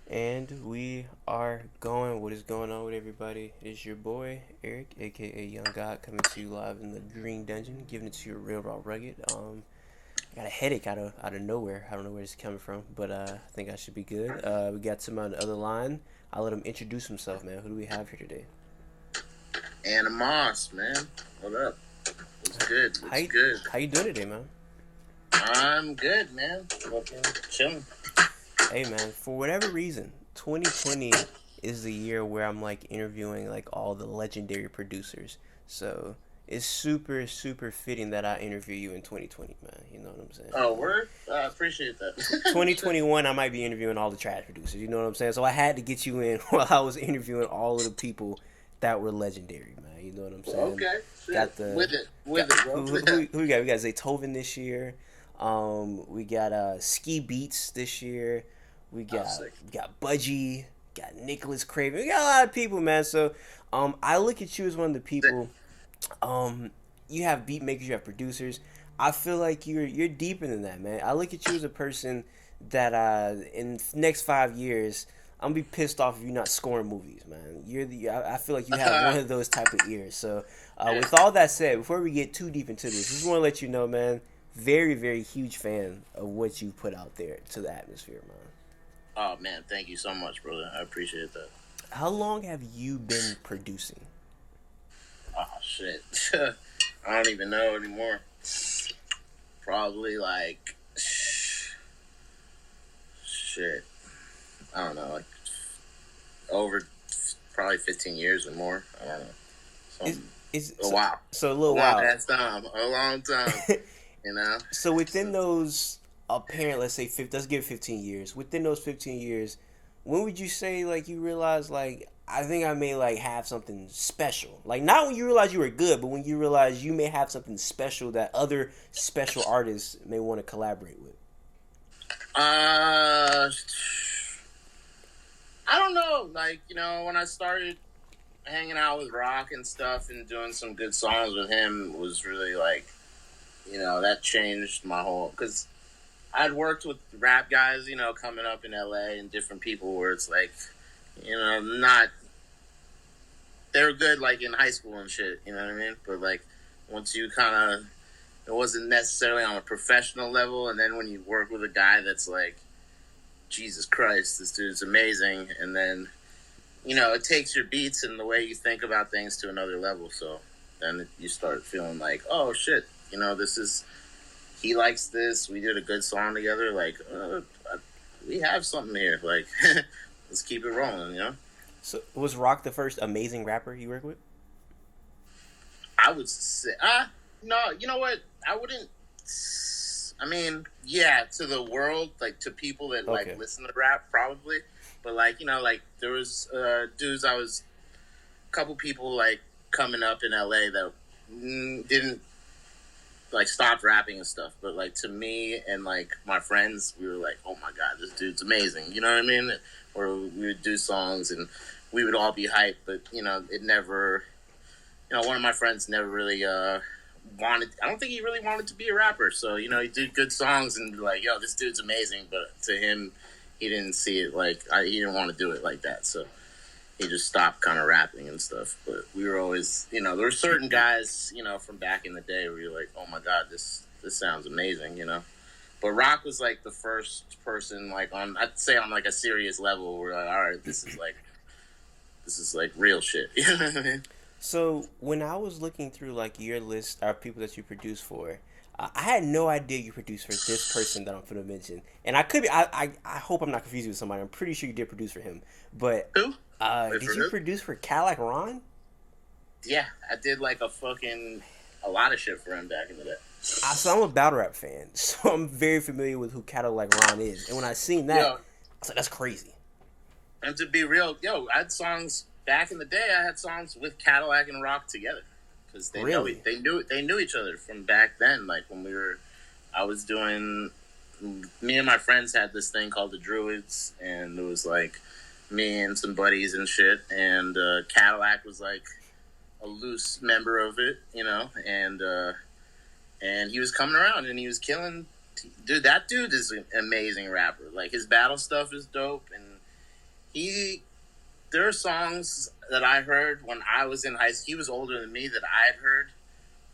And we are going. What is going on with everybody? It's your boy Eric, aka Young God, coming to you live in the Green Dungeon, giving it to you real raw rugged. I got a headache out of nowhere. I don't know where it's coming from, but I think I should be good. We got someone on the other line. I'll let him introduce himself, man. Who do we have here today? Animoss, man. What up? What's good? What's good? How you doing today, man? I'm good, man. Fucking chilling. Hey, man. For whatever reason, 2020 is the year where I'm like interviewing like all the legendary producers. So it's super super fitting that I interview you in 2020, man. You know what I'm saying? Oh, word? I appreciate that. 2021, I might be interviewing all the trash producers. You know what I'm saying? So I had to get you in while I was interviewing all of the people that were legendary, man. You know what I'm saying? Okay. Shit. Got the with it, bro. who we got? We got Zaytoven this year. We got Ski Beats this year. We got Budgie. Got Nicholas Craven. We got a lot of people, man. So I look at you as one of the people. You have beat makers, you have producers. I feel like you're deeper than that, man. I look at you as a person that in the next 5 years, I'm gonna be pissed off if you're not scoring movies, man. I feel like you have one of those type of ears. So with all that said, before we get too deep into this, just want to let you know, man. Very very huge fan of what you put out there to the atmosphere, man. Oh man, thank you so much, brother. I appreciate that. How long have you been producing? Oh shit. I don't even know anymore. Probably like shit. I don't know, like over probably 15 years or more. I don't know. A while. So a little while. That's time. A long time. You know. So within those apparent, let's say, let's give it 15 years. Within those 15 years, when would you say like you realize like I think I may like have something special? Like not when you realize you were good, but when you realize you may have something special that other special artists may want to collaborate with. I don't know. Like when I started hanging out with Roc and stuff and doing some good songs with him was really like that changed my whole because I'd worked with rap guys, coming up in LA and different people where it's like, not they were good like in high school and shit, you know what I mean? But like once you kind of it wasn't necessarily on a professional level, and then when you work with a guy that's like, Jesus Christ, this dude's amazing, and then it takes your beats and the way you think about things to another level. So then you start feeling like, oh shit, this is he likes this. We did a good song together. Like, we have something here. Like, let's keep it rolling. So was Roc the first amazing rapper you worked with? I would say, no. You know what? I wouldn't. I mean, yeah, to the world, like to people that like listen to rap, probably. But like, like there was dudes. A couple people like coming up in LA that didn't like stopped rapping and stuff, but like to me and like my friends, we were like, oh my god, this dude's amazing, you know what I mean? Or we would do songs and we would all be hyped, but it never, one of my friends never really wanted, I don't think he really wanted to be a rapper, so he did good songs and be like, yo, this dude's amazing, but to him, he didn't see it like, he didn't want to do it like that, so he just stopped kind of rapping and stuff. But we were always, there were certain guys, from back in the day where you're like, oh my god, this sounds amazing, But Roc was like the first person, like I'd say on like a serious level, where like, all right, this is like real shit. You know what I mean? So when I was looking through like your list of people that you produce for, I had no idea you produced for this person that I'm going to mention, and I could be. I hope I'm not confusing with somebody. I'm pretty sure you did produce for him, but Who? did you produce for Cadillac Ron? Yeah, I did like a lot of shit for him back in the day. So I'm a battle rap fan, so I'm very familiar with who Cadillac Ron is, and when I seen that, I was like, that's crazy. And to be real, I had songs back in the day. I had songs with Cadillac and Roc together because they knew each other from back then. Like when I was doing. Me and my friends had this thing called the Druids, and it was like me and some buddies and shit. And Cadillac was like a loose member of it, and he was coming around and he was killing. Dude, that dude is an amazing rapper. Like his battle stuff is dope, and he there are songs that I heard when I was in high school. He was older than me that I had heard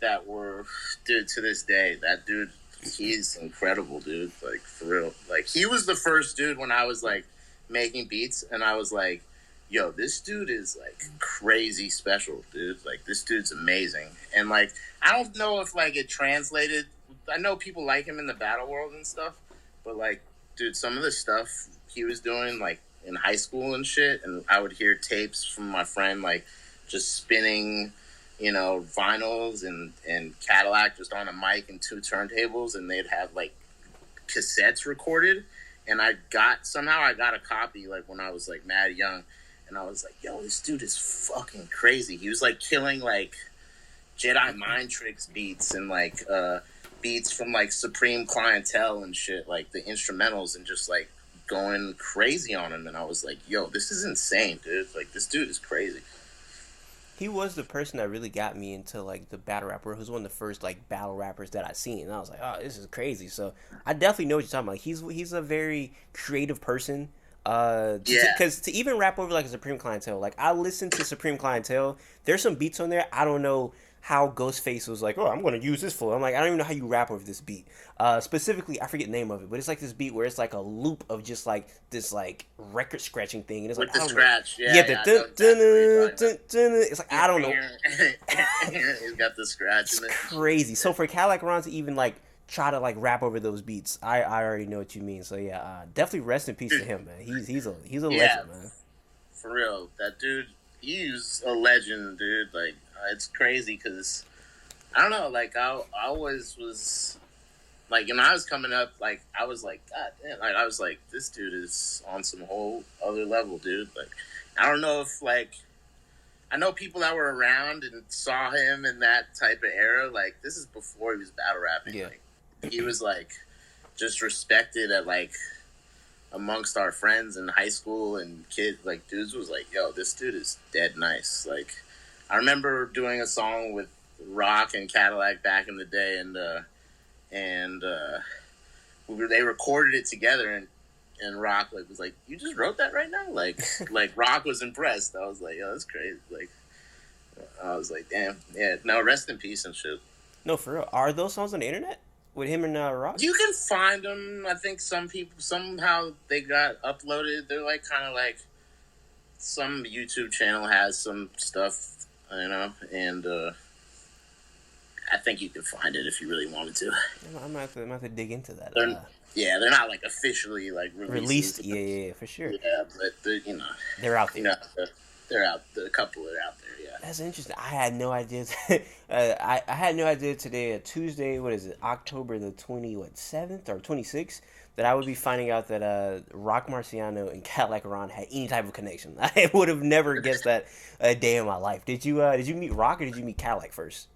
that were, dude, to this day, that dude, he's incredible, dude. Like, for real. Like, he was the first dude when I was, like, making beats, and I was like, yo, this dude is, like, crazy special, dude. Like, this dude's amazing. And, like, I don't know if, like, it translated. I know people like him in the battle world and stuff, but, like, dude, some of the stuff he was doing, like, in high school and shit, and I would hear tapes from my friend, like, just spinning, you know, vinyls and Cadillac just on a mic and two turntables, and they'd have, like, cassettes recorded, and I got a copy, like, when I was, like, mad young, and I was like, yo, this dude is fucking crazy. He was, like, killing, like, Jedi Mind Tricks beats and, like, beats from, like, Supreme Clientele and shit, like, the instrumentals, and just, like, going crazy on him, and I was like, yo, this is insane, dude. Like, this dude is crazy. He was the person that really got me into like the battle rapper. He was one of the first like battle rappers that I seen, and I was like, oh, this is crazy. So I definitely know what you're talking about. He's a very creative person. Yeah. Because to even rap over like a Supreme Clientele, like I listen to Supreme Clientele. There's some beats on there. I don't know how Ghostface was like, oh, I'm gonna use this for. I'm like, I don't even know how you rap over this beat. Specifically, I forget the name of it, but it's like this beat where it's like a loop of just like this like record scratching thing, and it's With like the I don't scratch, know. yeah, Yeah, the it's like I don't know. He's got the scratch It's in it. crazy. So for Cadillac Ron to even like try to like rap over those beats, I already know what you mean. So yeah, definitely rest in peace Dude, to him, man. He's a yeah, legend, man. for real. That dude, he's a legend, dude. Like, it's crazy because I don't know. Like, I always was like, when I was coming up, like, I was like, God damn. Like, I was like, this dude is on some whole other level, dude. Like, I don't know if, like, I know people that were around and saw him in that type of era. Like, this is before he was battle rapping. Yeah. Like, he was, like, just respected at, like, amongst our friends in high school and kids. Like, dudes was like, yo, this dude is dead nice. Like, I remember doing a song with Roc and Cadillac back in the day, and they recorded it together, and Roc like was like, "You just wrote that right now?" Like Roc was impressed. I was like, "Yo, that's crazy." Like, I was like, "Damn, yeah." No, rest in peace and shit. No, for real. Are those songs on the internet with him and Roc? You can find them. I think some people somehow they got uploaded. They're like kind of like some YouTube channel has some stuff, you know, and I think you can find it if you really wanted to. I'm gonna have to dig into that. Yeah, they're not like officially like released. Yeah, for sure. Yeah, but they're out there. You know, they're out. A couple are out there. Yeah, that's interesting. I had no idea. I had no idea today, Tuesday. What is it? October the 7th or 26th. That I would be finding out that Roc Marciano and Cadillac Ron had any type of connection. I would have never guessed that a day in my life. Did you meet Roc or did you meet Cadillac first?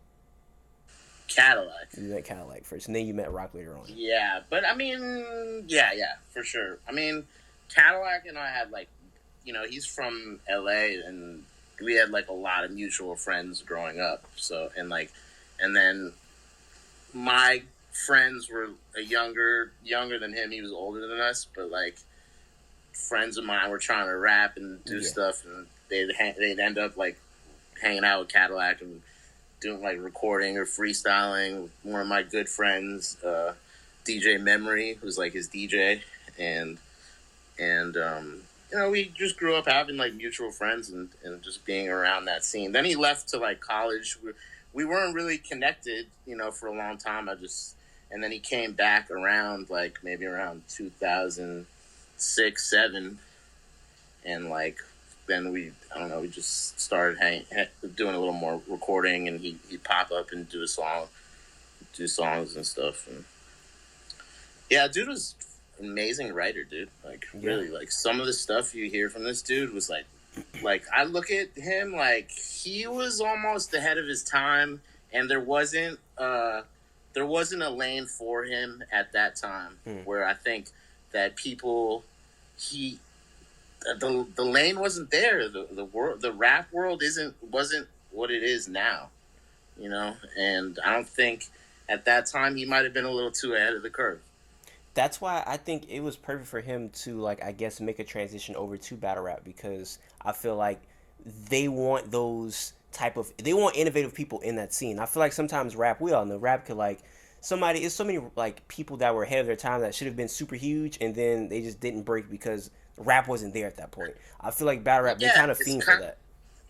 Cadillac. You met Cadillac first, and then you met Roc later on. Yeah, but I mean, yeah, for sure. I mean, Cadillac and I had like, you know, he's from LA, and we had like a lot of mutual friends growing up. So and then my friends were younger than him. He was older than us, but like friends of mine were trying to rap and do stuff, and they'd end up like hanging out with Cadillac and doing like recording or freestyling. One of my good friends, DJ Memory, who's like his DJ, and you know, we just grew up having like mutual friends and just being around that scene. Then he left to like college. We weren't really connected, you know, for a long time. And then he came back around like maybe around 2006, 7, and like then we just started doing a little more recording, and he'd pop up and do songs and stuff. And yeah, dude was an amazing writer, dude. Like, really, like some of the stuff you hear from this dude was like I look at him like he was almost ahead of his time, and there wasn't a lane for him at that time where I think that the lane wasn't there. The rap world wasn't what it is now, you know. And I don't think at that time he might have been a little too ahead of the curve. That's why I think it was perfect for him to, like, I guess, make a transition over to battle rap, because I feel like they want they want innovative people in that scene. I feel like sometimes rap, we all know rap could, like, somebody, it's so many like people that were ahead of their time that should have been super huge, and then they just didn't break because rap wasn't there at that point. I feel like battle rap, they Yeah, kind of fiend for that.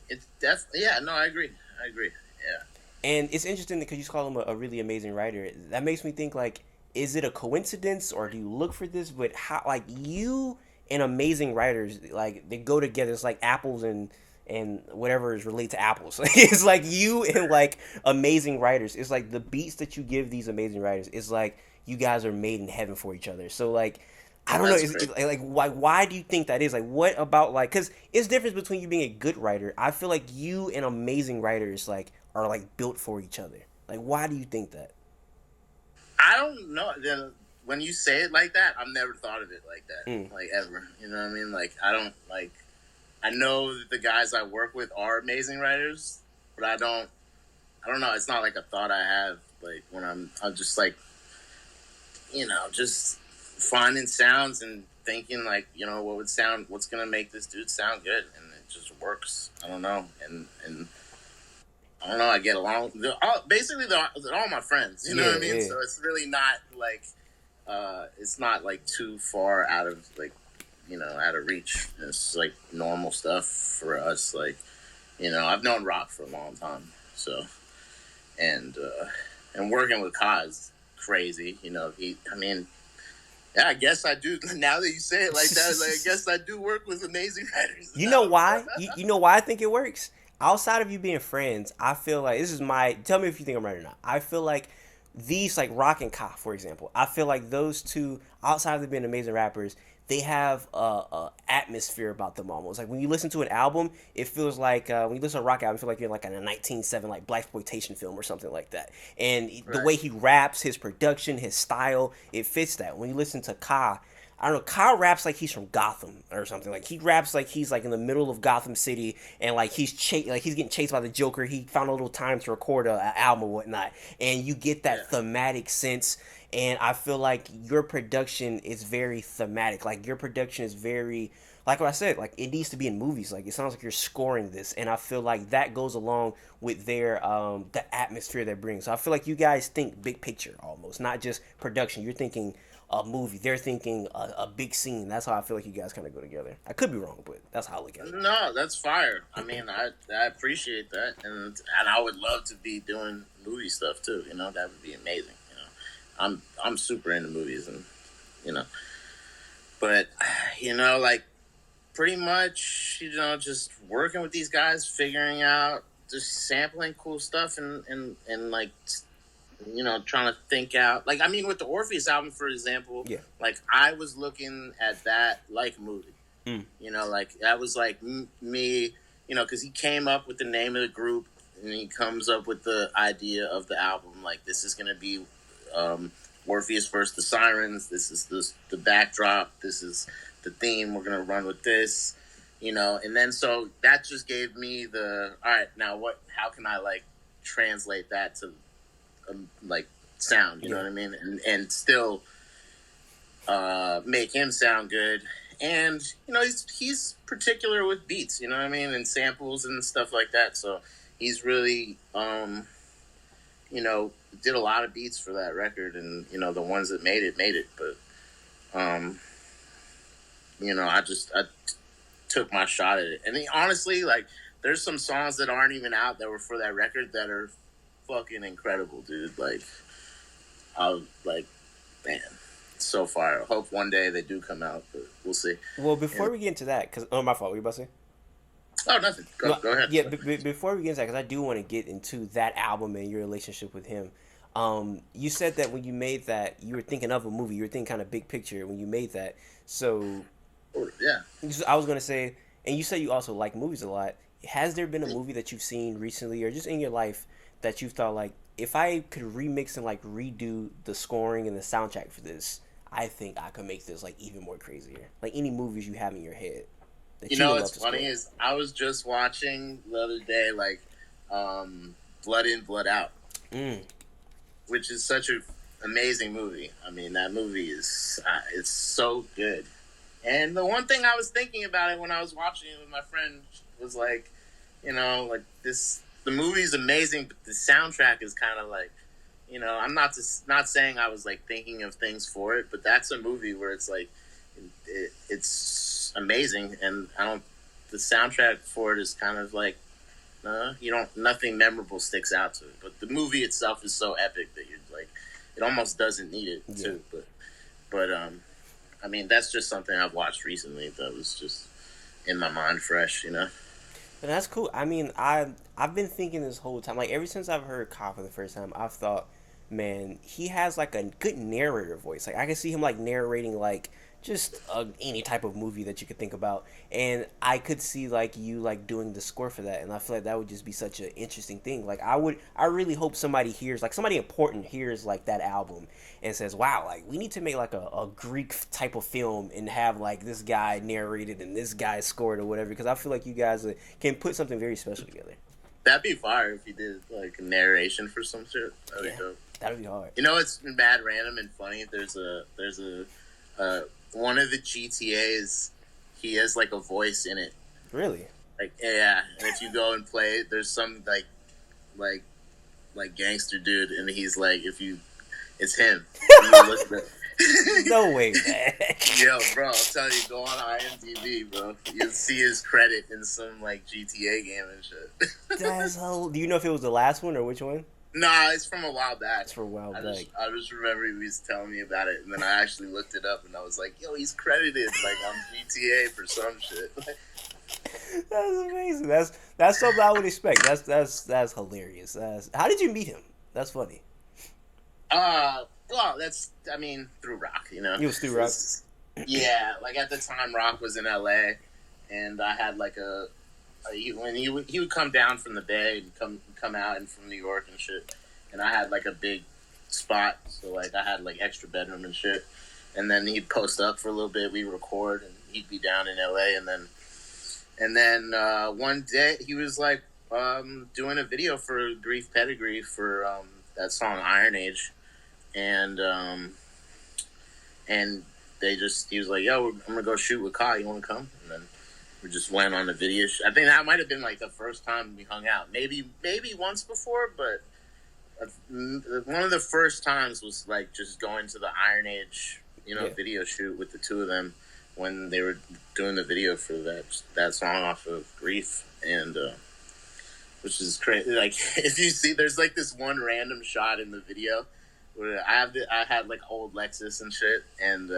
it's definitely, yeah. No, I agree. I agree. Yeah. And it's interesting because you call him a really amazing writer. That makes me think, like, is it a coincidence or do you look for this? But how, like, you and amazing writers, like, they go together. It's like apples and whatever is related to apples. It's like you and, like, amazing writers. It's like the beats that you give these amazing writers. It's like you guys are made in heaven for each other. So, like, I don't know. Like, why do you think that is? Like, what about, like, because it's difference between you being a good writer. I feel like you and amazing writers, like, are, like, built for each other. Like, why do you think that? I don't know. Then when you say it like that, I've never thought of it like that, like, ever. You know what I mean? Like, I don't, like, I know that the guys I work with are amazing writers, but I don't know. It's not like a thought I have, like, when I'm just, like, just finding sounds and thinking, like, what's going to make this dude sound good. And it just works. I don't know. And I don't know. I get along. They're all my friends. You know what I mean? Yeah. So it's really not like, it's not like too far out of, like, out of reach. It's like normal stuff for us. Like, I've known Roc for a long time. So, and working with Ka is crazy. Yeah, I guess I do. Now that you say it like that, like, I guess I do work with amazing writers. You know why? You know why I think it works? Outside of you being friends, I feel like tell me if you think I'm right or not. I feel like these, like Roc and Ka, for example, I feel like those two, outside of them being amazing rappers, they have a atmosphere about them almost. Like when you listen to an album, it feels like when you listen to a Roc album, you feel like you're like in a 1907 like blaxploitation film or something like that. And the way he raps, his production, his style, it fits that. When you listen to Ka, I don't know, Ka raps like he's from Gotham or something. Like he raps like he's like in the middle of Gotham City, and like he's getting chased by the Joker. He found a little time to record an album or whatnot, and you get that thematic sense. And I feel like your production is very thematic. Like your production is very, like what I said, like it needs to be in movies. Like it sounds like you're scoring this, and I feel like that goes along with their the atmosphere they bring. So I feel like you guys think big picture almost, not just production. You're thinking a movie. They're thinking a big scene. That's how I feel like you guys kind of go together. I could be wrong, but that's how I look at it. No, that's fire. I mean, I appreciate that, and I would love to be doing movie stuff too. That would be amazing. I'm super into movies, and but like pretty much just working with these guys, figuring out, just sampling cool stuff, and like trying to think out, like, I mean, with the Orpheus album, for example, like I was looking at that like a movie. Like that was like me, because he came up with the name of the group, and he comes up with the idea of the album, like this is gonna be Orpheus versus the Sirens. This is the backdrop. This is the theme. We're gonna run with this, and then so that just gave me all right, now how can I like translate that to like sound, you know what I mean, and still make him sound good. And he's particular with beats, you know what I mean, and samples and stuff like that. So he's really did a lot of beats for that record, and the ones that made it. But I took my shot at it. And honestly, like, there's some songs that aren't even out that were for that record that are fucking incredible, dude. Like, man, so far. I hope one day they do come out, but we'll see. Well, before we get into that, because my fault. What were you about to say? Oh, nothing. Go ahead. Yeah, before we get into that, because I do want to get into that album and your relationship with him. You said that when you made that, you were thinking of a movie. You were thinking kind of big picture when you made that. So, yeah. I was gonna say, and you said you also like movies a lot. Has there been a movie that you've seen recently, or just in your life, that you thought, like, if I could remix and like redo the scoring and the soundtrack for this, I think I could make this like even more crazier? Like any movies you have in your head. What's funny is I was just watching the other day, like, Blood In, Blood Out, which is such a amazing movie. I mean, that movie is it's so good. And the one thing I was thinking about it when I was watching it with my friend was like, like this. The movie's amazing, but the soundtrack is kind of like, I'm not saying I was like thinking of things for it, but that's a movie where it's like, it's amazing, and the soundtrack for it is kind of like, nothing memorable sticks out to it. But the movie itself is so epic that you're like, it almost doesn't need it too. But I mean, that's just something I've watched recently that was just in my mind fresh, But that's cool. I mean, I've been thinking this whole time, like ever since I've heard Ka for the first time, I've thought, man, he has like a good narrator voice. Like I can see him like narrating like just any type of movie that you could think about, and I could see like you like doing the score for that, and I feel like that would just be such an interesting thing. Like I really hope somebody hears, like somebody important hears like that album and says, wow, like we need to make like a Greek type of film and have like this guy narrated and this guy scored or whatever, because I feel like you guys can put something very special together. That'd be fire if you did like a narration for some shit. That'd be dope. That'd be hard. It's mad random and funny. There's a one of the GTAs, he has like a voice in it. Really? Like, yeah. And if you go and play it, there's some like gangster dude, and he's like, it's him. No way, man. Yo, bro, I'll tell you, go on IMDb, bro. You'll see his credit in some like GTA game and shit. That's do you know if it was the last one or which one? Nah, it's from a while back. It's from a while back. I just remember he was telling me about it, and then I actually looked it up, and I was like, yo, he's credited like on GTA for some shit. That's amazing. That's something I would expect. That's hilarious. How did you meet him? That's funny. Well, through Roc, It was through Roc? Yeah, like at the time, Roc was in LA, and I had like when he would come down from the Bay and come out and from New York and shit, and I had like a big spot, so like I had like extra bedroom and shit, and then he'd post up for a little bit, we'd record, and he'd be down in LA, and then one day he was like doing a video for Grief Pedigree for that song Iron Age, and he was like, yo, I'm gonna go shoot with Ka, you wanna come? And then we just went on a video. I think that might have been like the first time we hung out. Maybe once before, but one of the first times was like just going to the Iron Age, video shoot with the two of them when they were doing the video for that song off of Grief, and which is crazy. Like if you see, there's like this one random shot in the video where I had like old Lexus and shit, and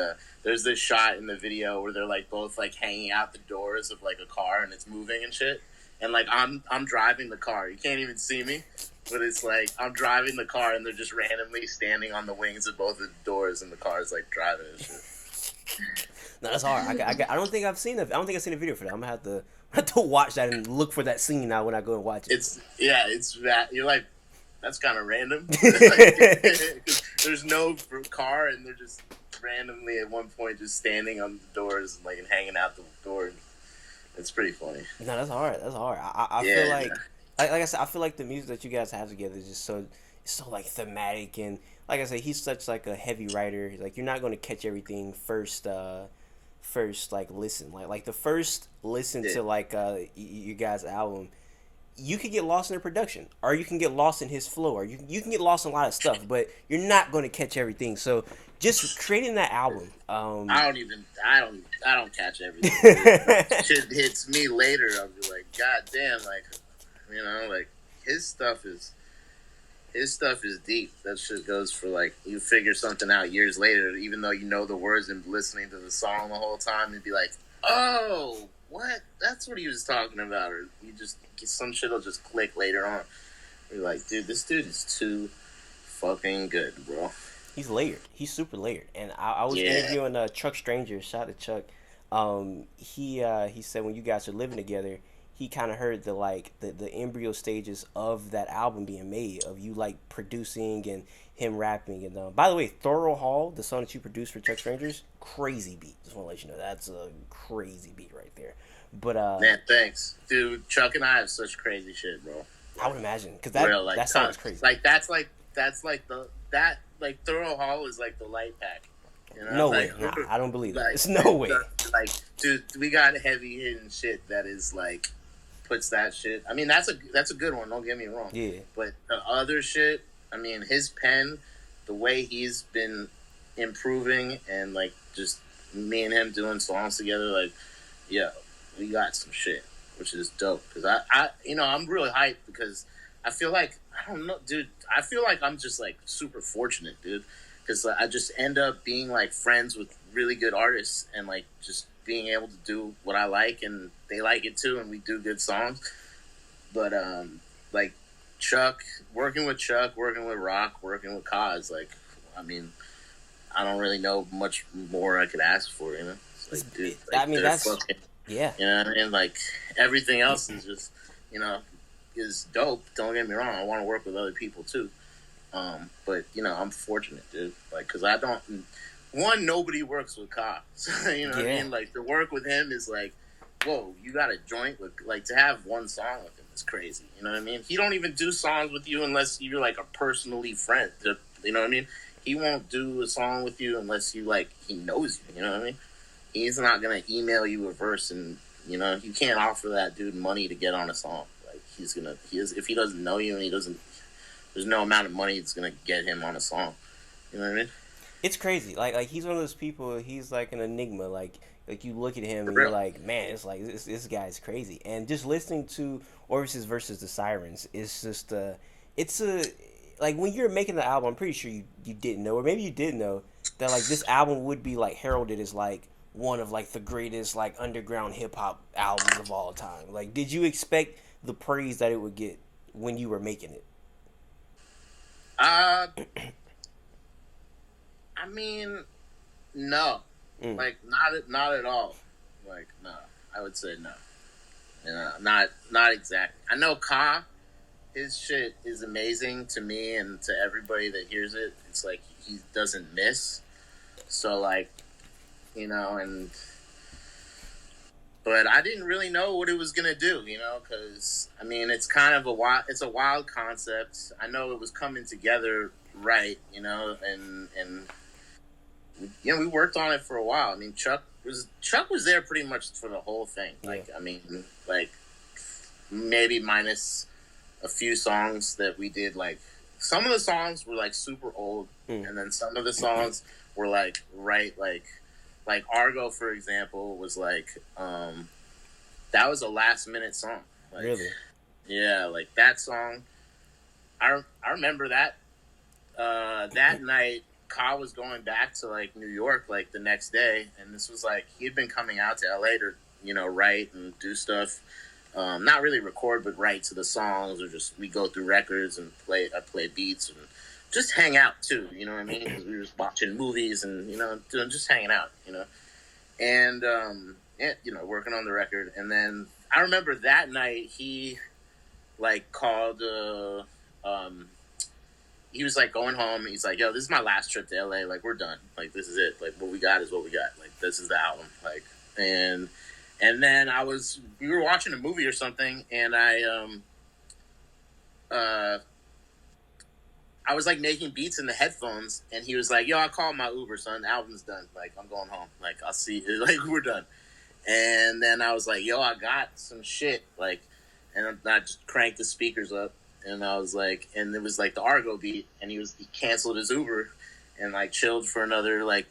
there's this shot in the video where they're like both like hanging out the doors of like a car and it's moving and shit, and like I'm driving the car. You can't even see me, but it's like I'm driving the car and they're just randomly standing on the wings of both the doors and the car's like driving and shit. No, that's hard. I don't think I've seen it. I don't think I've seen a video for that. I'm gonna have to watch that and look for that scene now when I go and watch it. It's that you're like, that's kind of random. There's no car, and they're just randomly at one point just standing on the doors and like and hanging out the door. It's pretty funny. No, that's hard. I feel like I said, I feel like the music that you guys have together is just so like thematic, and like I said, he's such like a heavy writer. Like you're not going to catch everything first like listen. Like the first listen to like you guys' album, you could get lost in the production, or you can get lost in his flow, or you can get lost in a lot of stuff, but you're not going to catch everything. So just creating that album, I don't catch everything. Shit hits me later. I'll be like, God damn, like like his stuff is deep. That shit goes for like, you figure something out years later, even though you know the words and listening to the song the whole time, and be like, oh, what? That's what he was talking about. Or you just, some shit will just click later on. You're like, dude, this dude is too fucking good, bro. He's layered. He's super layered. And I was interviewing Chuck Stranger. Shout out to Chuck. He said when you guys are living together, he kind of heard the embryo stages of that album being made, of you like producing and him rapping. And by the way, Thorough Hall, the song that you produced for Chuck Strangers, crazy beat. Just want to let you know that's a crazy beat right there. But man, thanks, dude. Chuck and I have such crazy shit, bro. I would imagine, because that sounds crazy. Like that's like that's like like Thorough Hall is like the light pack. You know, No way. like Nah, I don't believe that. like There's no way. like dude, we got heavy hitting shit that is like puts that shit. I mean, that's a good one. Don't get me wrong. Yeah. But the other shit, I mean, his pen, the way he's been improving, and like just me and him doing songs together, like, yeah, we got some shit, which is dope. Because I'm really hyped because I feel like I don't know, dude. I feel like I'm just like super fortunate, dude. Because I just end up being like friends with really good artists and like just being able to do what I like and they like it too, and we do good songs. But like Chuck, working with Roc, working with Kaz, like, I mean, I don't really know much more I could ask for, you know. It's like, dude, like, I mean, that's fucking, yeah. you know what I mean? Like everything else is just, you know, is dope. Don't get me wrong. I want to work with other people too. But you know, I'm fortunate, dude. Like, cause I don't. One, nobody works with Ka. So, you know what I mean? Like, to work with him is like, whoa, you got a joint with, like, to have one song with him is crazy. You know what I mean? He don't even do songs with you unless you're like a personally friend. You know what I mean? He won't do a song with you unless you like he knows you. You know what I mean? He's not gonna email you a verse, and you know you can't offer that dude money to get on a song. Like, if he doesn't know you and he doesn't. There's no amount of money that's gonna get him on a song. You know what I mean? It's crazy. Like he's one of those people. He's like an enigma. Like you look at him and you're like, man, it's like this guy's crazy. And just listening to Orpheus versus the Sirens is just it's a like when you're making the album. I'm pretty sure you didn't know, or maybe you did know that like this album would be like heralded as like one of like the greatest like underground hip hop albums of all time. Like, did you expect the praise that it would get when you were making it? I mean, no, like not at all. Like, no, I would say no. You know, not exactly. I know Ka, his shit is amazing to me and to everybody that hears it. It's like he doesn't miss. So like, you know, but I didn't really know what it was gonna do, you know, because I mean, it's kind of it's a wild concept. I know it was coming together right, you know, and you know, we worked on it for a while. I mean, Chuck was there pretty much for the whole thing. Like, I mean, like maybe minus a few songs that we did. Like, some of the songs were like super old, and then some of the songs were like like Argo, for example, was like that was a last minute song. Like, Really? Yeah, like that song. I remember that that night. Ka was going back to like New York like the next day, and this was like he had been coming out to LA to, you know, write and do stuff, not really record but write to the songs, or just we go through records and I play beats and just hang out too, you know what I mean? Because we were just watching movies and, you know, just hanging out, you know, and yeah, you know, working on the record. And then I remember that night he like called he was like going home. He's like, yo, this is my last trip to LA. Like, we're done. Like, this is it. Like, what we got is what we got. Like, this is the album. Like, and then we were watching a movie or something, and I was like making beats in the headphones, and he was like, yo, I called my Uber, son. The album's done. Like, I'm going home. Like, I'll see. Like, we're done. And then I was like, yo, I got some shit. Like, and I just cranked the speakers up. And I was like, and it was like the Argo beat, and he canceled his Uber and like chilled for another like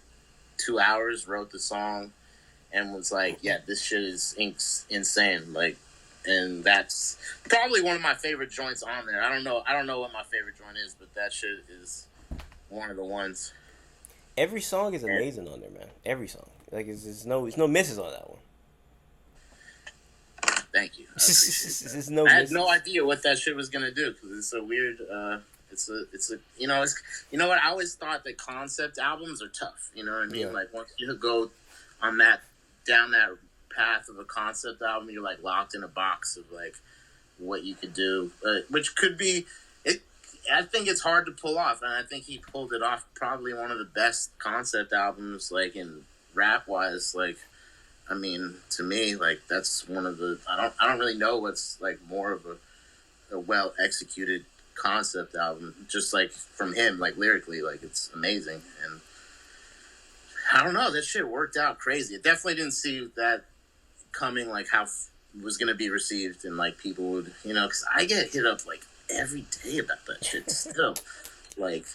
2 hours, wrote the song, and was like, yeah, this shit is insane. Like, and that's probably one of my favorite joints on there. I don't know what my favorite joint is, but that shit is one of the ones. Every song is amazing on there, man. Every song. Like, it's no misses on that one. Thank you. I had no idea what that shit was gonna do, because it's a weird. It's a you know what, I always thought that concept albums are tough. You know what I mean? Yeah. Like, once you go on down that path of a concept album, you're like locked in a box of like what you could do, which could be it. I think it's hard to pull off, and I think he pulled it off. Probably one of the best concept albums, like in rap wise, like. I mean, to me, like, that's one of the. I don't really know what's like more of a well executed concept album, just like from him, like lyrically, like it's amazing. And I don't know, that shit worked out crazy. It definitely didn't see that coming, like how it was gonna be received, and like people would, because I get hit up like every day about that shit still. Like,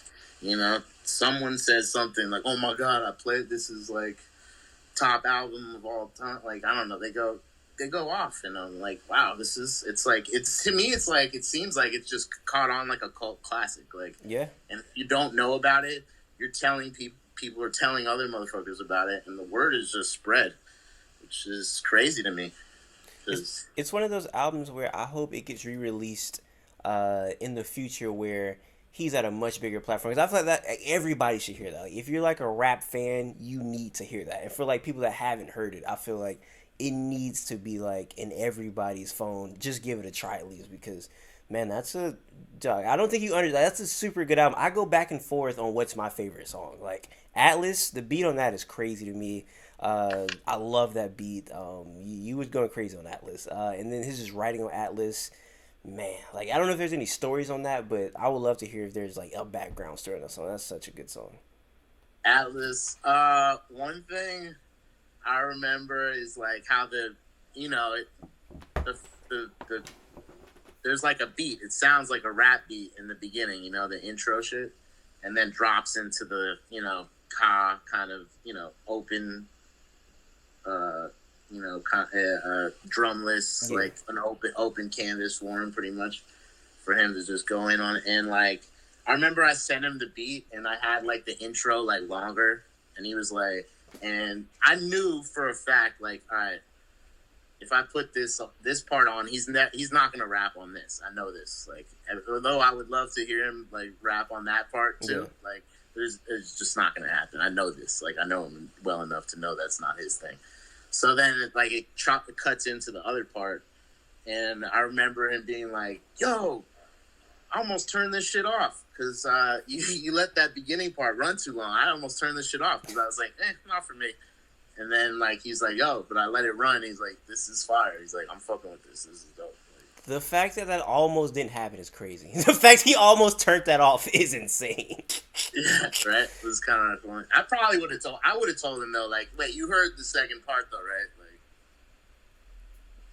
someone says something like, "Oh my god, I played this is like top album of all time." Like, I don't know, they go off, and I'm like, wow, it's like, it's, to me, it's like, it seems like it's just caught on like a cult classic. Like, yeah. And if you don't know about it, you're telling people are telling other motherfuckers about it, and the word is just spread, which is crazy to me. It's one of those albums where I hope it gets re-released in the future where he's at a much bigger platform. Because I feel like that everybody should hear that. Like, if you're like a rap fan, you need to hear that. And for like people that haven't heard it, I feel like it needs to be like in everybody's phone. Just give it a try at least, because man, that's a dog. I don't think you understand. That's a super good album. I go back and forth on what's my favorite song. Like Atlas, the beat on that is crazy to me. I love that beat. You was going crazy on Atlas. And then his just writing on Atlas, man. Like I don't know if there's any stories on that, but I would love to hear if there's like a background story on that song. That's such a good song. Atlas. One thing I remember is like how the there's like a beat. It sounds like a rap beat in the beginning, the intro shit, and then drops into the kind of open drumless, yeah. Like an open canvas for him, pretty much, for him to just go in on. And like, I remember I sent him the beat, and I had like the intro like longer, and he was like, and I knew for a fact, like, all right, if I put this part on, he's not gonna rap on this. I know this. Like, although I would love to hear him like rap on that part too, yeah. Like, it's just not gonna happen. I know this. Like, I know him well enough to know that's not his thing. So then, it cuts into the other part, and I remember him being like, "Yo, I almost turned this shit off because you let that beginning part run too long. I almost turned this shit off because I was like, not for me." And then like he's like, "Yo," but I let it run. He's like, "This is fire." He's like, "I'm fucking with this. This is dope." Like, the fact that almost didn't happen is crazy. The fact he almost turned that off is insane. Yeah, right. It was kind of funny. I probably would have told. I would have told him though, like, "Wait, you heard the second part though, right?" Like,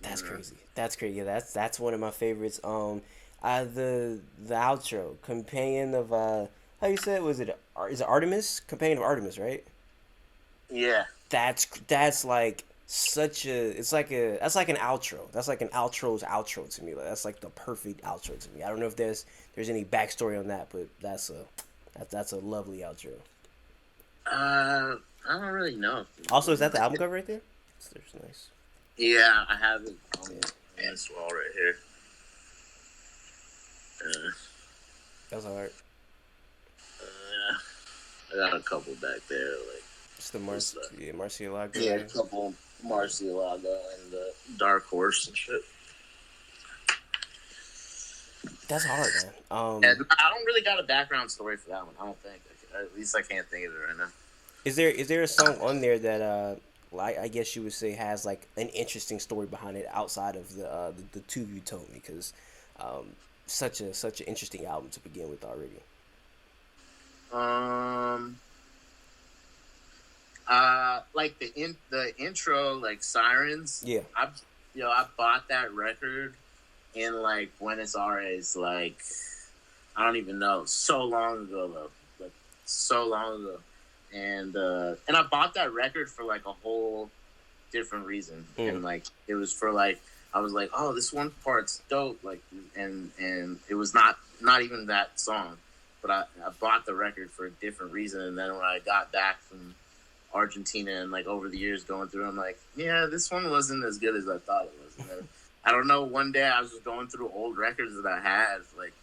that's crazy. That's crazy. Yeah, that's one of my favorites. The outro, companion of how you said, is it Artemis? Companion of Artemis, right? Yeah. That's like such a, that's like an outro. That's like an outro's outro to me. Like, that's like the perfect outro to me. I don't know if there's any backstory on that, but that's a lovely outro. I don't really know. Also, is that the album cover right there? It's nice. Yeah, I have it on this wall right here. That's hard. I got a couple back there, like. It's the Marciano. Yeah, a couple Marciano and the Dark Horse and shit. That's hard, man. I don't really got a background story for that one. I don't think. At least I can't think of it right now. Is there a song on there that I guess you would say has like an interesting story behind it outside of the two you told me? Because such an interesting album to begin with already. Like the intro, like Sirens. Yeah. I bought that record in like Buenos Aires, like I don't even know, so long ago though, like so long ago, and I bought that record for like a whole different reason, and like it was for like I was like, oh, this one part's dope, like, and it was not even that song, but I bought the record for a different reason, and then when I got back from Argentina and like over the years going through, I'm like, yeah, this one wasn't as good as I thought it was. And then, I don't know, one day I was just going through old records that I had, like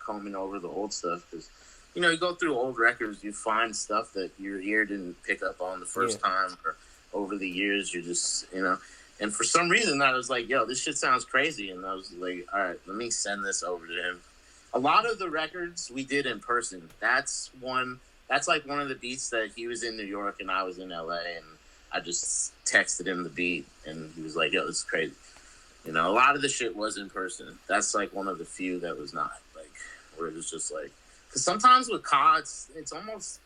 combing over the old stuff, because you go through old records, you find stuff that your ear didn't pick up on the first time, or over the years you just and for some reason I was like, yo, this shit sounds crazy, and I was like, all right, let me send this over to him. A lot of the records we did in person. That's like one of the beats that he was in New York and I was in LA, and I just texted him the beat, and he was like, yo, this is crazy. A lot of the shit was in person. That's like one of the few that was not. Like, where it was just like, because sometimes with Ka, it's almost,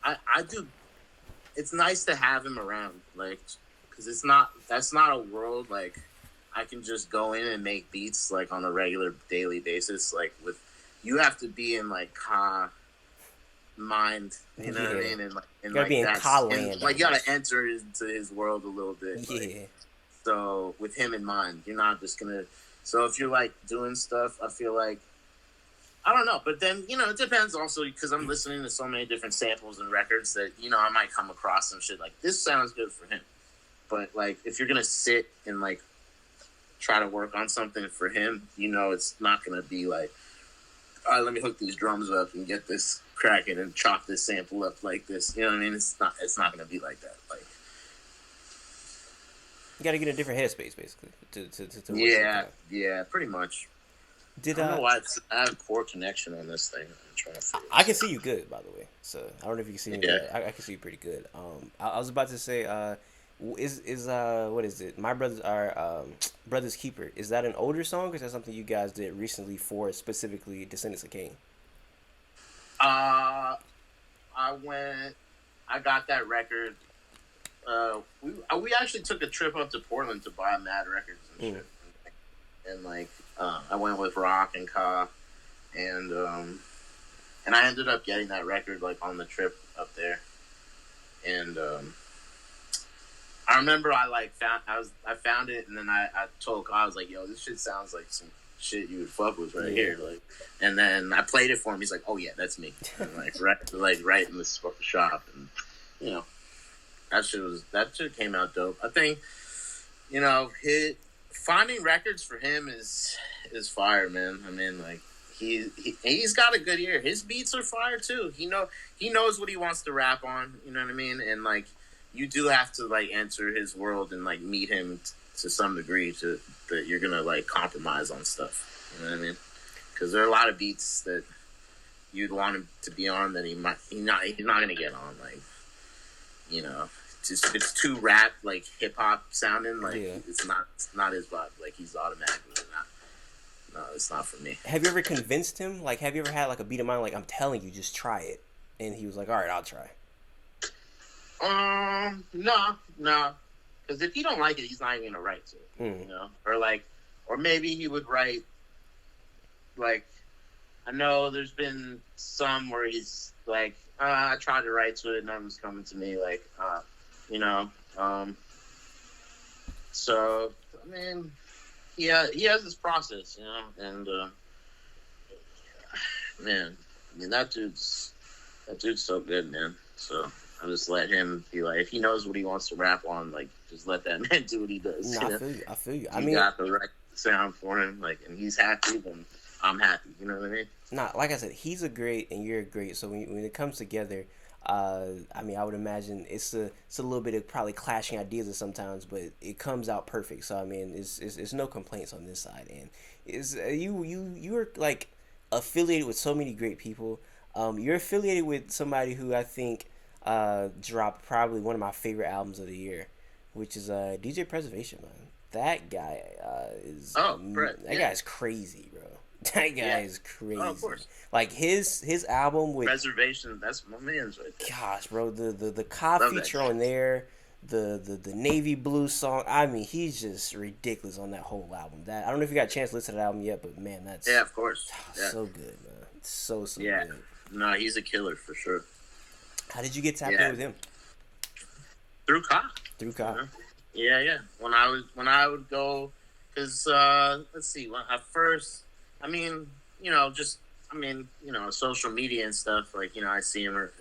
I do, it's nice to have him around, like, because that's not a world, like, I can just go in and make beats, like, on a regular daily basis, like, you have to be in, like, Ka mind, you know what I mean? And gotta like, be in Ka land. Like, you gotta enter into his world a little bit. Yeah. Like, so, with him in mind, you're not just gonna, so if you're, like, doing stuff, I feel like, I don't know, but then, it depends also, because I'm listening to so many different samples and records that, I might come across some shit like, this sounds good for him. But, like, if you're going to sit and, like, try to work on something for him, it's not going to be like, all right, let me hook these drums up and get this cracking and chop this sample up like this. You know what I mean? It's not going to be like that. Like, you got to get in a different headspace, basically, to work. Yeah, pretty much. I don't know why I have poor connection on this thing. I'm trying to figure I can see you good, by the way. So I don't know if you can see me. Yeah. I can see you pretty good. I was about to say, is what is it? My brother's keeper. Is that an older song, or is that something you guys did recently for specifically Descendants of Cain? I got that record. We actually took a trip up to Portland to buy Mad Records and shit. And like, I went with Roc and Ka, and I ended up getting that record like on the trip up there. And I remember I found it, and then I told Ka, I was like, yo, this shit sounds like some shit you would fuck with right here, like. And then I played it for him. He's like, oh yeah, that's me. And right in the shop, and that shit came out dope. I think finding records for him is fire, man. I mean, like, he's got a good ear. His beats are fire too. He knows what he wants to rap on. You know what I mean? And like, you do have to like enter his world and like meet him to some degree that you're gonna like compromise on stuff. You know what I mean? Because there are a lot of beats that you'd want him to be on that he's not gonna get on. Like, it's too rap, like hip hop sounding. Like, it's not his vibe. Like, he's automatically not. No, it's not for me. Have you ever convinced him? Like, have you ever had like a beat of mine? Like, I'm telling you, just try it, and he was like, all right, I'll try. No, because if he don't like it, he's not even gonna write to it. Or maybe he would write. Like, I know there's been some where he's like, I tried to write to it, nothing's coming to me. Like, so I mean, he has this process, and man, I mean, that dude's so good, man. So I just let him be like, if he knows what he wants to rap on, like, just let that man do what he does. No, I feel you. I mean, got the right sound for him, like, and he's happy, then I'm happy. You know what I mean? Nah, like I said, he's a great and you're a great. So when it comes together, I mean, I would imagine it's a little bit of probably clashing ideas sometimes, but it comes out perfect. So I mean, it's no complaints on this side, and you are like affiliated with so many great people. You're affiliated with somebody who I think dropped probably one of my favorite albums of the year, which is DJ Preservation, man. That guy guy's crazy, bro. That guy is crazy. Oh, of course. Like his album with Preservation, that's my man's right there. Gosh, bro, the Ka feature on there, the navy blue song. I mean, he's just ridiculous on that whole album. That I don't know if you got a chance to listen to that album yet, but man, that's of course. So good, man. So good. No, he's a killer for sure. How did you get tapped in with him? Through Ka. Yeah. When I would go, because let's see, when I first. I mean, social media and stuff, like, I see him, or,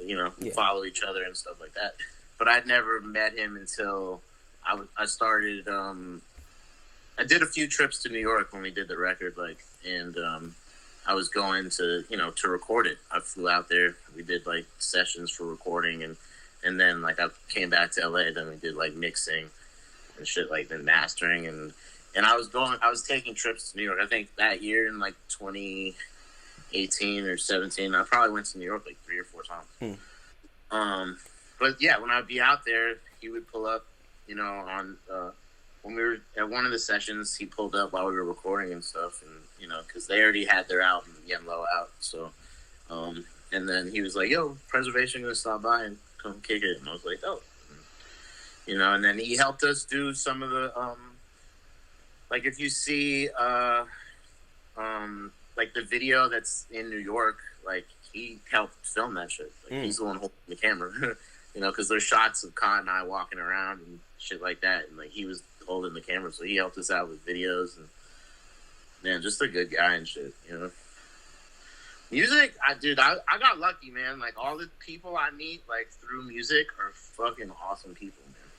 follow each other and stuff like that. But I'd never met him until I started, I did a few trips to New York when we did the record, like, and I was going to, to record it. I flew out there. We did, like, sessions for recording, and then, like, I came back to LA, then we did, like, mixing and shit, like, then mastering, and I was taking trips to New York. I think that year in like 2018 or 17, I probably went to New York like 3 or 4 times. But yeah, when I'd be out there, he would pull up, on when we were at one of the sessions, he pulled up while we were recording and stuff, and because they already had their album Yemlo out, so and then he was like, "Yo, Preservation gonna stop by and come kick it," and I was like, "Oh," and then he helped us do some of the like if you see like the video that's in New York, like he helped film that shit. Like he's the one holding the camera, because there's shots of Khan and I walking around and shit like that, and like he was holding the camera, so he helped us out with videos, and man, just a good guy and shit, Music, I got lucky, man. Like all the people I meet, like through music, are fucking awesome people, man.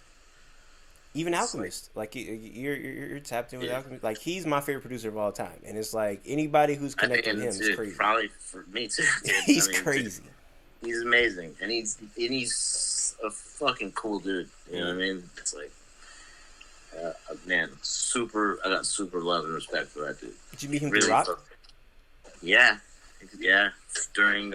Even Alchemist, like you're tapped in with Alchemist. Like he's my favorite producer of all time, and it's like anybody who's connected with him is crazy. Probably for me too. He's crazy. He's amazing, and he's a fucking cool dude. You know what I mean? It's like, man, I got super love and respect for that dude. Did you meet him through Roc? Yeah. During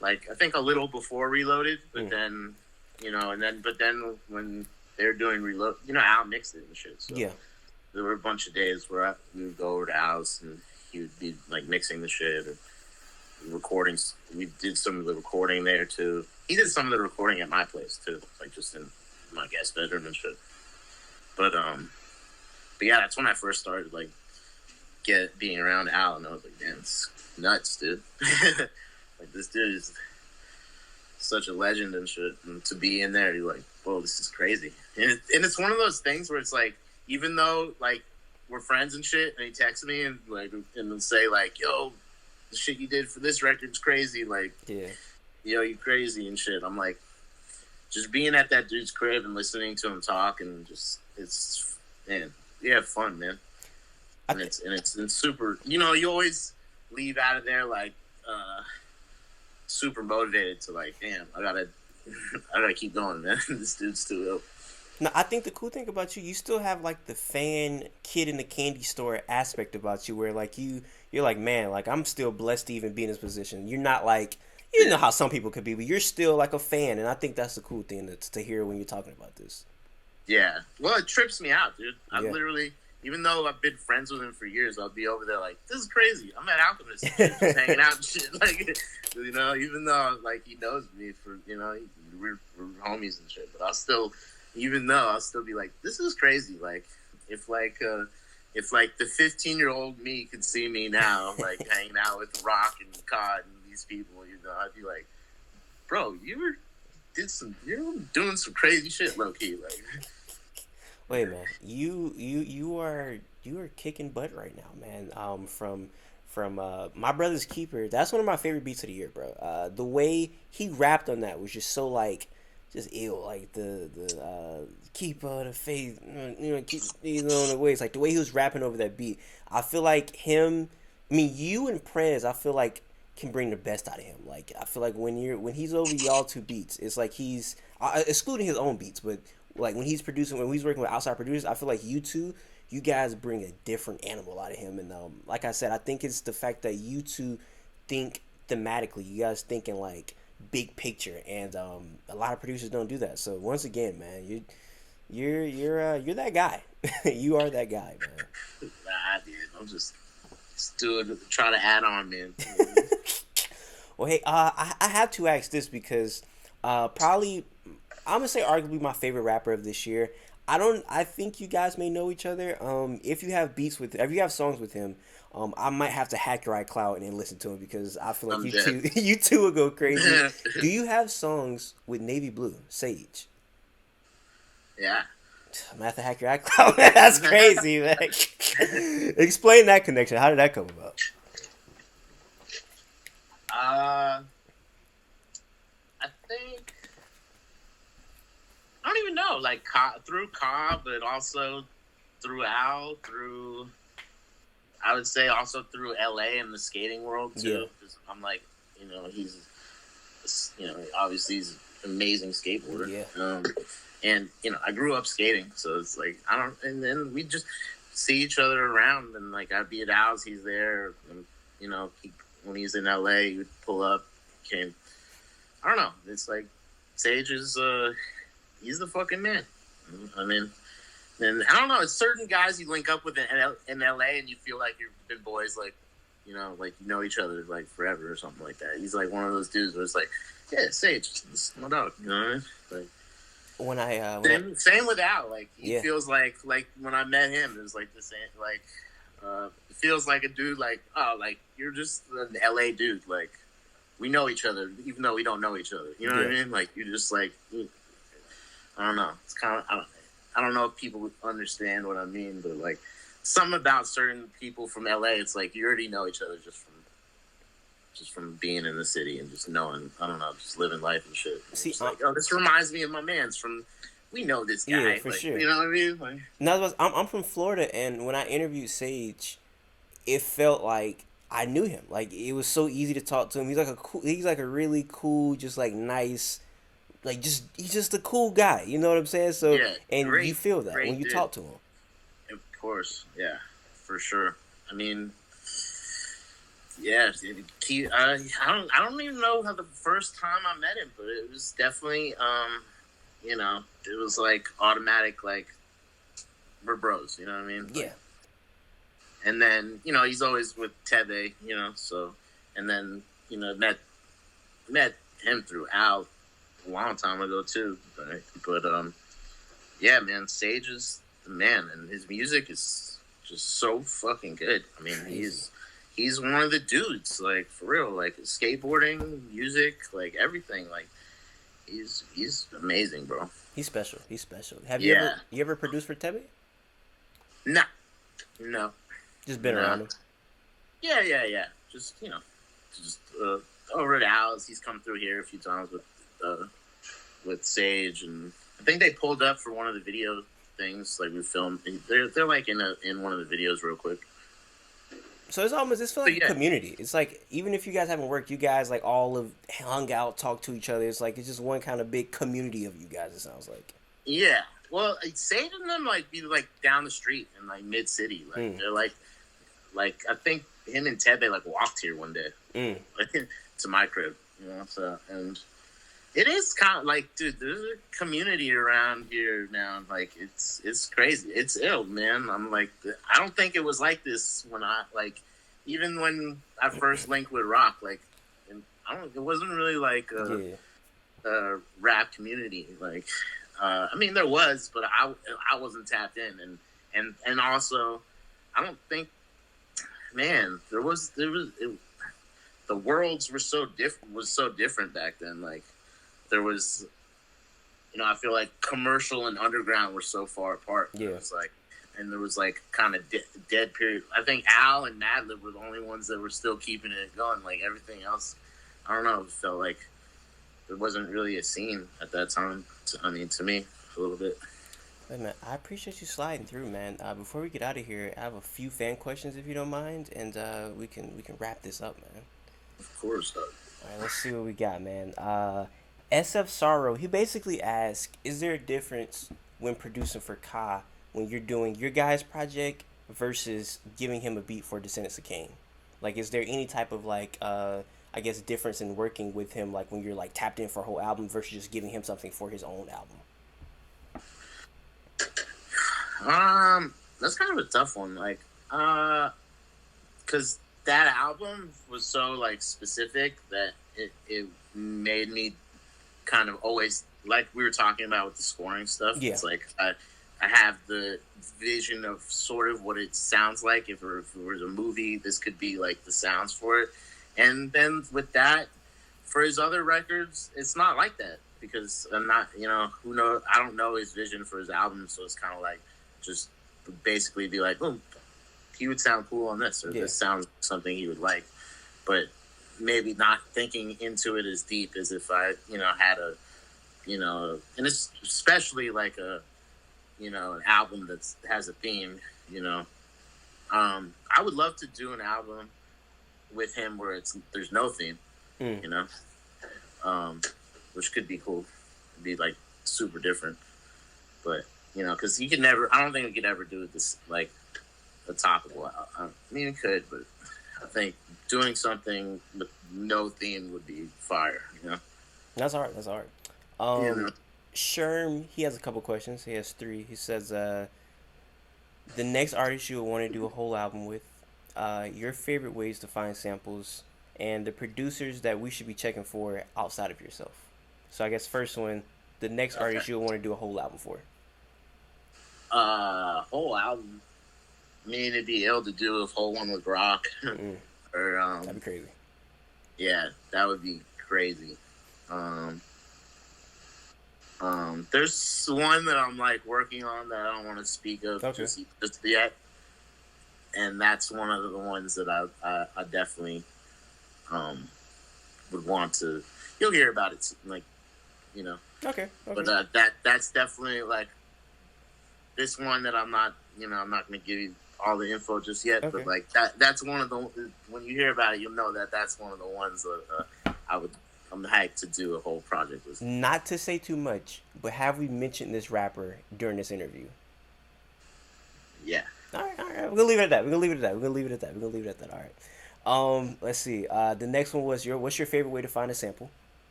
like I think a little before Reloaded, but then but then when they were doing Reload, Al mixed it and shit. So there were a bunch of days where we would go over to Al's and he would be like mixing the shit or recordings. We did some of the recording there too. He did some of the recording at my place too, like just in my guest bedroom and shit. But yeah, that's when I first started like being around Al, and I was like, man, it's nuts, dude. Like this dude is such a legend and shit, and to be in there, you're like, whoa, this is crazy. And it's one of those things where it's like, even though like we're friends and shit, and he texts me and like and say like, yo, the shit you did for this record's crazy, like you crazy and shit. I'm like, just being at that dude's crib and listening to him talk, and just it's fun, man. And it's super, you always leave out of there like super motivated to like, damn, I gotta keep going, man. This dude's too ill. No, I think the cool thing about you still have like the fan kid in the candy store aspect about you, where like you're like, man, like I'm still blessed to even be in this position. You're not like, know how some people could be, but you're still like a fan, and I think that's the cool thing to hear when you're talking about this. Yeah, well, it trips me out, dude. I literally, even though I've been friends with him for years, I'll be over there like, this is crazy. I'm at Alchemist, just hanging out and shit. Like, even though like he knows me for, we're homies and shit, but I'll still be like, this is crazy. Like, if the 15-year-old me could see me now, like hanging out with Roc and Cod and these people, I'd be like, bro, you're doing some crazy shit, low key, like. Wait, man, you are kicking butt right now, man. From My Brother's Keeper, that's one of my favorite beats of the year, bro. The way he rapped on that was just so like, just ill, like the keeper the faith, keep the ways, like the way he was rapping over that beat. I feel like you and Prez, I feel like can bring the best out of him. Like I feel like when he's over y'all two beats, it's like he's excluding his own beats, but like when he's working with outside producers, I feel like you guys bring a different animal out of him. And like I said, I think it's the fact that you two think thematically. You guys thinking like big picture, and a lot of producers don't do that. So once again, man, you're that guy. You are that guy, man. Nah, dude, I'm just trying to add on, man. Well, hey, I have to ask this because probably I'm gonna say arguably my favorite rapper of this year. I think you guys may know each other. If you have songs with him, I might have to hack your iCloud and then listen to him, because I feel like you two will go crazy. Do you have songs with Navy Blue, Sage? Yeah. I'm gonna have to hack your iCloud. That's crazy, man. Explain that connection. How did that come about? I think I don't even know. Like through Cobb, but also through Al, I would say also through LA and the skating world too. Yeah. I'm like, he's, obviously he's an amazing skateboarder. Yeah. And I grew up skating, so it's like and then we just see each other around, and like I'd be at Al's, he's there, and when he's in LA, he would pull up. I don't know. It's like Sage is he's the fucking man. I mean, And I don't know, it's certain guys you link up with in LA and you feel like you've been boys, like, you know, like you know each other like forever or something like that. He's like one of those dudes where it's like, yeah, Sage, it's my dog. You know what I mean? Like, same with Al. Like he feels like when I met him, it was like the same. Like it feels like a dude. Like like you're just an LA dude. Like we know each other, even though we don't know each other. You know what I mean? Like you're just like I don't know. It's kind of I don't know if people would understand what I mean, but like something about certain people from LA, it's like you already know each other just from being in the city and just knowing, I don't know, just living life and shit. See, like, this reminds me of my man's from, we know this guy. Yeah, for like, sure. You know what I mean? Like, now, I'm from Florida, and when I interviewed Sage, it felt like I knew him. Like, it was so easy to talk to him. He's like a really cool, just like nice, like he's just a cool guy. You know what I'm saying? So, and you feel that when you talk to him. Of course, yeah, for sure. I mean, yeah, I don't even know how the first time I met him, but it was definitely, you know, it was like automatic, like we're bros. You know what I mean? Yeah. And then, you know, he's always with Tebe, you know, so, and then, you know, met him through Al a long time ago too, right? But yeah, man, Sage is the man, and his music is just so fucking good. I mean, he's one of the dudes, like for real, like skateboarding, music, like everything, like he's amazing, bro. He's special. Have you ever produced for Tebe? No. Just been around him. Yeah. Just, you know, over at Al's, he's come through here a few times with Sage, and I think they pulled up for one of the video things, like we filmed. They're like in one of the videos real quick. So it's feels like a community. It's like even if you guys haven't worked, you guys like all have hung out, talked to each other. It's like it's just one kind of big community of you guys. It sounds like. Yeah, well, Sage and them like be like down the street in like mid city. Like they're like I think him and Ted, they like walked here one day, like to my crib, you know. So and it is kind of like, dude, there's a community around here now. Like it's crazy. It's ill, man. I'm like, I don't think it was like this when I like, even when I first linked with Roc. Like, it wasn't really like a rap community. Like, I mean, there was, but I wasn't tapped in, and also, I don't think, man, there was the worlds were so different back then. Like. There was, you know, I feel like commercial and underground were so far apart. Yeah. It was like, and there was like kind of dead period. I think Al and Madlib were the only ones that were still keeping it going. Like everything else, I don't know. It felt like there wasn't really a scene at that time. To me, a little bit. Hey man, I appreciate you sliding through, man. Before we get out of here, I have a few fan questions if you don't mind, and we can wrap this up, man. Of course, Doug. All right, let's see what we got, man. SF Sorrow, he basically asked, is there a difference when producing for Ka when you're doing your guy's project versus giving him a beat for Descendants of Cain? Like, is there any type of, like, I guess, difference in working with him, like, when you're, like, tapped in for a whole album versus just giving him something for his own album? That's kind of a tough one. Like, because that album was so, like, specific that it made me kind of always, like we were talking about with the scoring stuff. Yeah. It's like I have the vision of sort of what it sounds like. If it was a movie, this could be like the sounds for it. And then with that, for his other records, it's not like that because I'm not, you know, who knows? I don't know his vision for his album, so it's kind of like just basically be like, oh, he would sound cool on this, or this sounds something he would like, but maybe not thinking into it as deep as if I, you know, had a, you know, and it's especially like a, you know, an album that has a theme, you know. I would love to do an album with him where there's no theme, you know, which could be cool. It'd be like super different, but you know, because you could never. I don't think we could ever do this like a topical. I mean, it could, but I think doing something with no theme would be fire, you know? That's hard. Sherm, he has a couple questions. He has 3. He says, The next artist you would want to do a whole album with, your favorite ways to find samples, and the producers that we should be checking for outside of yourself. So I guess first one, the next Okay. artist you would want to do a whole album for. Whole album. I mean, it'd be ill to do a whole one with Roc, Mm, or that'd be crazy. yeah, that would be crazy. There's one that I'm like working on that I don't want to speak of just yet, and that's one of the ones that I definitely would want to. You'll hear about it, like, you know. Okay. But that's definitely like this one that I'm not going to give you all the info just yet. Okay. But like that's one of the, when you hear about it, you'll know that that's one of the ones that I'm hyped to do a whole project with. Not to say too much, but have we mentioned this rapper during this interview? Yeah. All right. We're gonna leave it at that. We're gonna leave it at that. All right. Let's see. The next one was what's your favorite way to find a sample?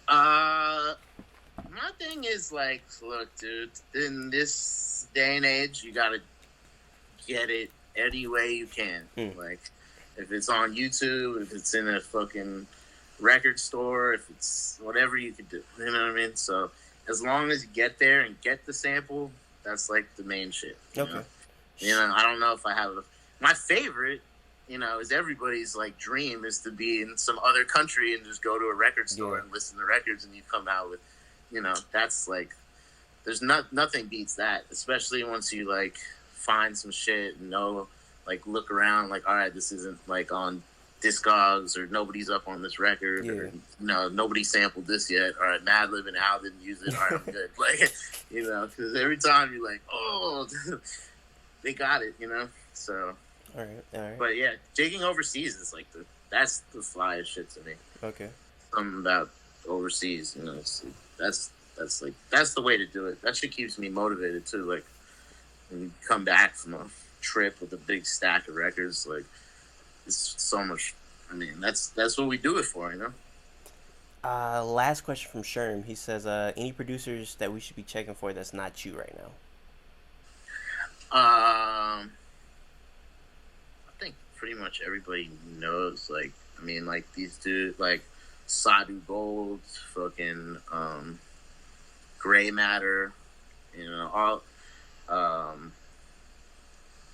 My thing is like, look, dude, in this day and age, you gotta get it any way you can. Like, if it's on YouTube, if it's in a fucking record store, if it's whatever you can do, you know what I mean? So as long as you get there and get the sample, that's like the main shit. Okay. You know, I don't know if I have my favorite, is everybody's like dream is to be in some other country and just go to a record store and listen to records, and you come out with, that's like, there's nothing beats that, especially once you like find some shit and like look around, like, all right, this isn't like on Discogs, or nobody's up on this record, or nobody sampled this yet. All right, Madlib and Al didn't use it. All right, I'm good. Like, because every time you're like, oh, they got it, So, all right. But yeah, jigging overseas is like that's the flyest shit to me. Okay. Something about overseas, that's the way to do it. That shit keeps me motivated too. Like, when you come back from a trip with a big stack of records, like, it's so much. I mean, that's what we do it for, Last question from Sherm. He says, any producers that we should be checking for that's not you right now? I think pretty much everybody knows. Like, I mean, like these dudes, like Sadu Gold, fucking Gray Matter, all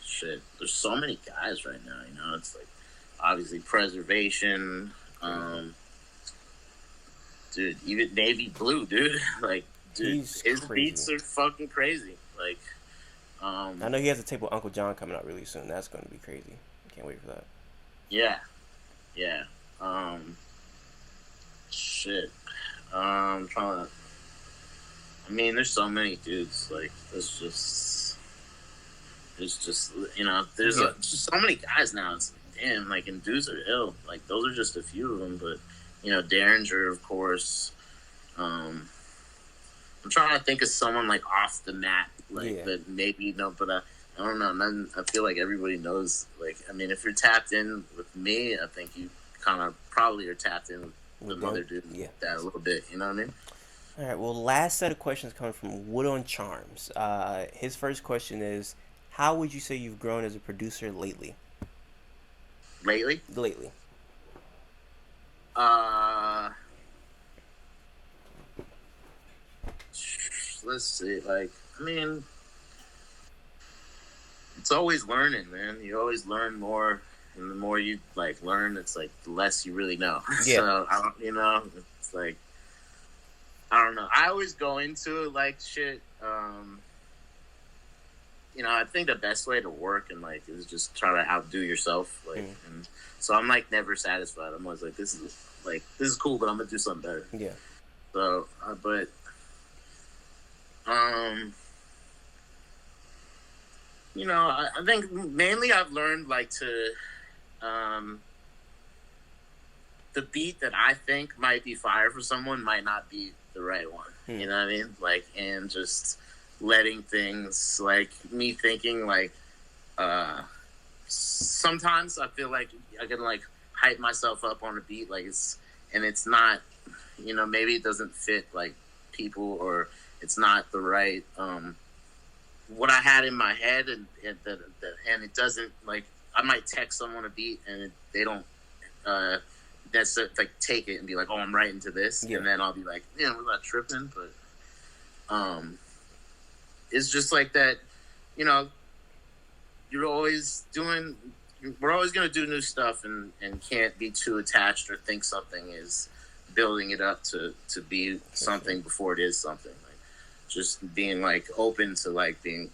shit. There's so many guys right now. It's like, obviously, Preservation. Dude, even Navy Blue, dude. Like, dude, his beats are fucking crazy. Like, I know he has a tape with Uncle John coming out really soon. That's going to be crazy. Can't wait for that. Yeah. Shit. I'm trying to. I mean, there's so many dudes. Like, there's just just so many guys now. It's like, damn, like, and dudes are ill. Like, those are just a few of them. But Derringer, of course. I'm trying to think of someone like off the map, like that maybe but I don't know. I feel like everybody knows. Like, I mean, if you're tapped in with me, I think you kind of probably are tapped in with other dudes that a little bit. You know what I mean? All right. Well, last set of questions coming from Wood on Charms. His first question is, how would you say you've grown as a producer lately? Lately. Let's see. Like, I mean, it's always learning, man. You always learn more, and the more you like learn, it's like the less you really know. Yeah. So it's like, I don't know. I always go into it like shit. I think the best way to work and like is just try to outdo yourself. Like, and so I'm like never satisfied. I'm always like, this is cool, but I'm gonna do something better. Yeah. So, I think mainly I've learned like to, the beat that I think might be fire for someone might not be the right one. You know what I mean? Like, and just letting things, like me thinking like, sometimes I feel like I can like hype myself up on a beat, like it's not, maybe it doesn't fit like people, or it's not the right, what I had in my head, and it doesn't, like, I might text someone a beat and they don't that's like take it and be like, oh, I'm writing to this, and then I'll be like, yeah, we're not tripping, but it's just like that, you know. You're always doing. We're always gonna do new stuff, and can't be too attached or think something is building it up to be something before it is something. Like, just being like open to like being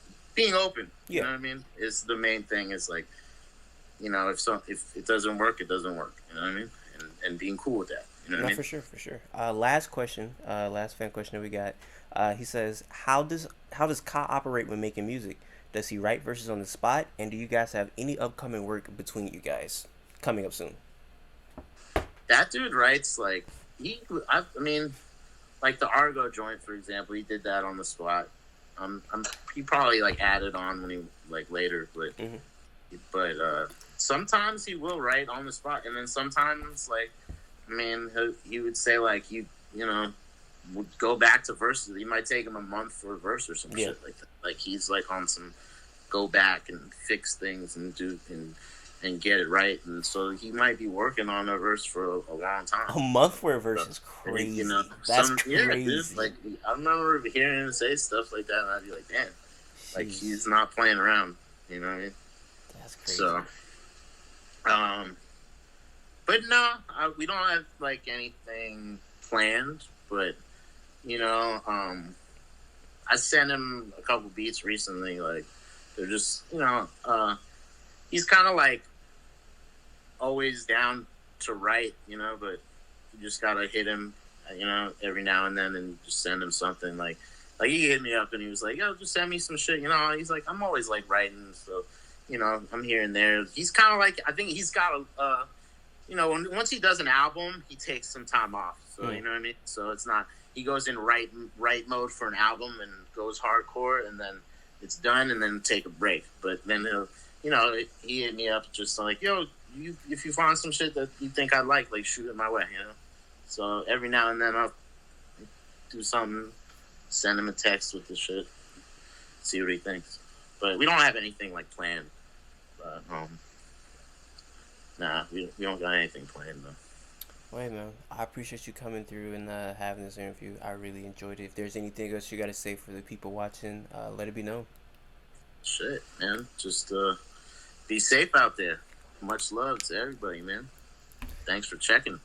open. You know what I mean? Is the main thing. Is like, you know, if it doesn't work, it doesn't work. You know what I mean? And being cool with that. You know what I mean? For sure, for sure. Last question, last fan question that we got. He says, how does Ka operate when making music? Does he write verses on the spot? And do you guys have any upcoming work between you guys coming up soon? That dude writes like I mean, like the Argo joint, for example. He did that on the spot. He probably like added on when he like later, but sometimes he will write on the spot, and then sometimes like, I mean, he would say like you know, would go back to verses. He might take him a month for a verse or some shit like that. Like he's like on some go back and fix things and do and get it right, and so he might be working on a verse for a long time. A month for a verse is crazy. You know, that's crazy. Yeah, dude, like I remember hearing him say stuff like that, and I'd be like, damn, like he's not playing around. You know what I mean? That's crazy. So, but no, we don't have like anything planned. But you know, I sent him a couple beats recently. Like they're just, you know, he's kind of like always down to write, you know, but you just gotta hit him, you know, every now and then and just send him something. Like he hit me up and he was like, yo, just send me some shit, you know. He's like, I'm always like writing, so, you know, I'm here and there. He's kind of like, I think he's got a, you know, once he does an album, he takes some time off. So, you know what I mean? So it's not, he goes in write mode for an album and goes hardcore, and then it's done, and then take a break. But then he'll, you know, he hit me up just like, yo, if you find some shit that you think I like shoot it my way, you know? So every now and then I'll do something, send him a text with the shit, see what he thinks. But we don't have anything like planned. Nah, we don't got anything planned though. Wait, man, I appreciate you coming through and having this interview. I really enjoyed it. If there's anything else you got to say for the people watching, let it be known. Shit, man. Just be safe out there. Much love to everybody, man. Thanks for checking.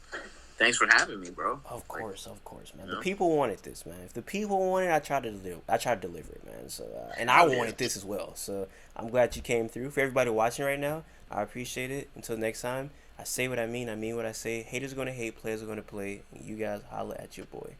Thanks for having me, bro. Of course, man. The people wanted this, man. If the people wanted it, I tried to deliver it, man. So, and I wanted this as well. So I'm glad you came through. For everybody watching right now, I appreciate it. Until next time, I say what I mean what I say. Haters are gonna hate, players are gonna play. And you guys holla at your boy.